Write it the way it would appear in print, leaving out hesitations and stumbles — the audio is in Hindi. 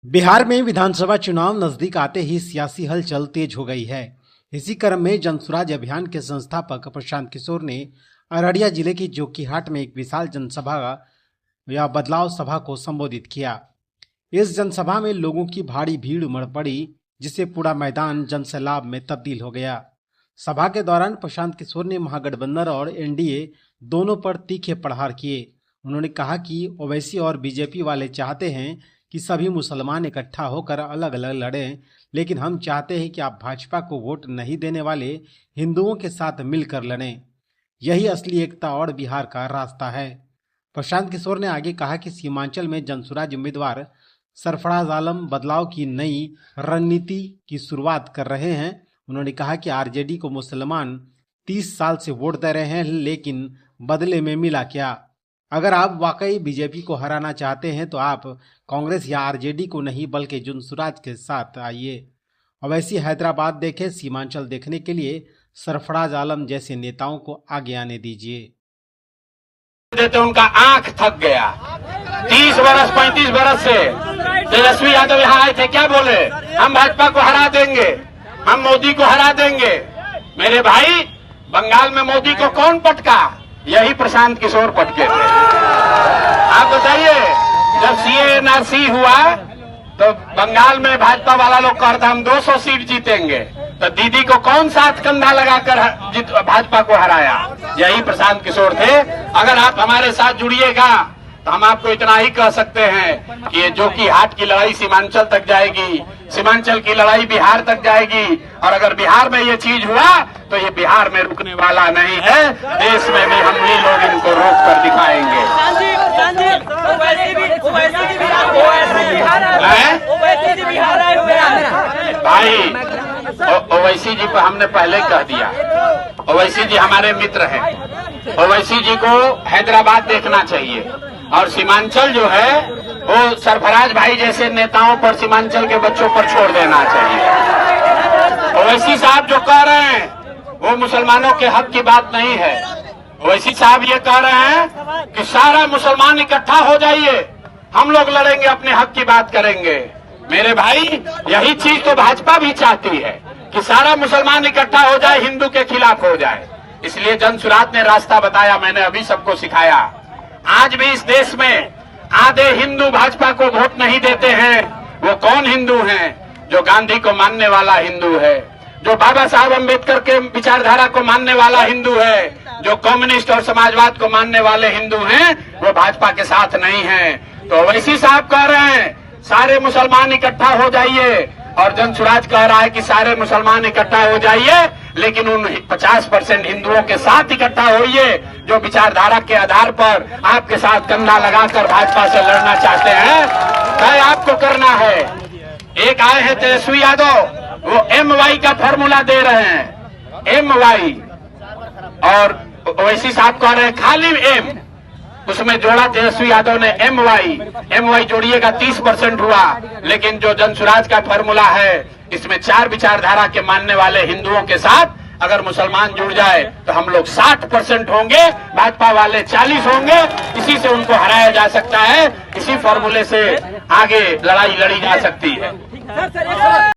बिहार में विधानसभा चुनाव नजदीक आते ही सियासी हलचल तेज हो गई है। इसी क्रम में जनसुराज अभियान के संस्थापक प्रशांत किशोर ने अररिया जिले की जोकीहाट में एक विशाल जनसभा या बदलाव सभा को संबोधित किया। इस जनसभा में लोगों की भारी भीड़ उमड़ पड़ी, जिससे पूरा मैदान जनसैलाब में तब्दील हो गया। सभा के दौरान प्रशांत किशोर ने महागठबंधन और एनडीए दोनों पर तीखे प्रहार किए। उन्होंने कहा कि ओवैसी और बीजेपी वाले चाहते हैं कि सभी मुसलमान इकट्ठा होकर अलग अलग लड़ें, लेकिन हम चाहते हैं कि आप भाजपा को वोट नहीं देने वाले हिंदुओं के साथ मिलकर लड़ें। यही असली एकता और बिहार का रास्ता है। प्रशांत किशोर ने आगे कहा कि सीमांचल में जनसुराज उम्मीदवार सरफराज आलम बदलाव की नई रणनीति की शुरुआत कर रहे हैं। उन्होंने कहा कि आरजेडी को मुसलमान 30 साल से वोट दे रहे हैं, लेकिन बदले में मिला क्या? अगर आप वाकई बीजेपी को हराना चाहते हैं तो आप कांग्रेस या आरजेडी को नहीं बल्कि जनसुराज के साथ आइए। ओवैसी हैदराबाद देखे, सीमांचल देखने के लिए सरफराज आलम जैसे नेताओं को आगे आने दीजिए। देते उनका आंख थक गया। 30 बरस 35 बरस से तेजस्वी यादव यहाँ आए थे, क्या बोले? हम भाजपा को हरा देंगे, हम मोदी को हरा देंगे। मेरे भाई, बंगाल में मोदी को कौन पटका? यही प्रशांत किशोर पटके थे। आप बताइए, जब सीएनआरसी हुआ तो बंगाल में भाजपा वाला लोग कहता हम 200 सीट जीतेंगे, तो दीदी को कौन साथ कंधा लगाकर भाजपा को हराया? यही प्रशांत किशोर थे। अगर आप हमारे साथ जुड़िएगा तो हम आपको इतना ही कह सकते हैं कि ये जोकीहाट की लड़ाई सीमांचल तक जाएगी, सीमांचल की लड़ाई बिहार तक जाएगी, और अगर बिहार में ये चीज हुआ तो ये बिहार में रुकने वाला नहीं है। देश में भी हम ही लोग इनको रोक कर दिखाएंगे। भाई, ओवैसी जी को हमने पहले कह दिया, ओवैसी जी हमारे मित्र हैं। ओवैसी जी को हैदराबाद देखना चाहिए, और सीमांचल जो है वो सरफराज भाई जैसे नेताओं पर, सीमांचल के बच्चों पर छोड़ देना चाहिए। ओवैसी साहब जो कह रहे हैं वो मुसलमानों के हक की बात नहीं है। ओवैसी साहब ये कह रहे हैं कि सारा मुसलमान इकट्ठा हो जाइए, हम लोग लड़ेंगे, अपने हक की बात करेंगे। मेरे भाई, यही चीज तो भाजपा भी चाहती है कि सारा मुसलमान इकट्ठा हो जाए, हिंदू के खिलाफ हो जाए। इसलिए जनसुराज ने रास्ता बताया, मैंने अभी सबको सिखाया। आज भी इस देश में आधे हिंदू भाजपा को वोट नहीं देते हैं। वो कौन हिंदू हैं? जो गांधी को मानने वाला हिंदू है, जो बाबा साहब अम्बेडकर के विचारधारा को मानने वाला हिंदू है, जो कम्युनिस्ट और समाजवाद को मानने वाले हिंदू हैं, वो भाजपा के साथ नहीं हैं। तो ओवैसी साहब कह रहे हैं सारे मुसलमान इकट्ठा हो जाइए, और जनसुराज कह रहा है कि सारे मुसलमान इकट्ठा हो जाइए, लेकिन उन 50% हिंदुओं के साथ इकट्ठा होइए जो विचारधारा के आधार पर आपके साथ कंधा लगाकर भाजपा से लड़ना चाहते हैं। तय आपको करना है। एक आए हैं तेजस्वी यादव, वो MY का फॉर्मूला दे रहे हैं, MY, और ओवैसी साहब कह रहे हैं खाली M, उसमें जोड़ा तेजस्वी यादव ने MY जोड़िएगा 30% हुआ। लेकिन जो जनसुराज का फॉर्मूला है, इसमें 4 विचारधारा के मानने वाले हिंदुओं के साथ अगर मुसलमान जुड़ जाए तो हम लोग 60% होंगे, भाजपा वाले 40 होंगे। इसी से उनको हराया जा सकता है, इसी फॉर्मूले से आगे लड़ाई लड़ी जा सकती है।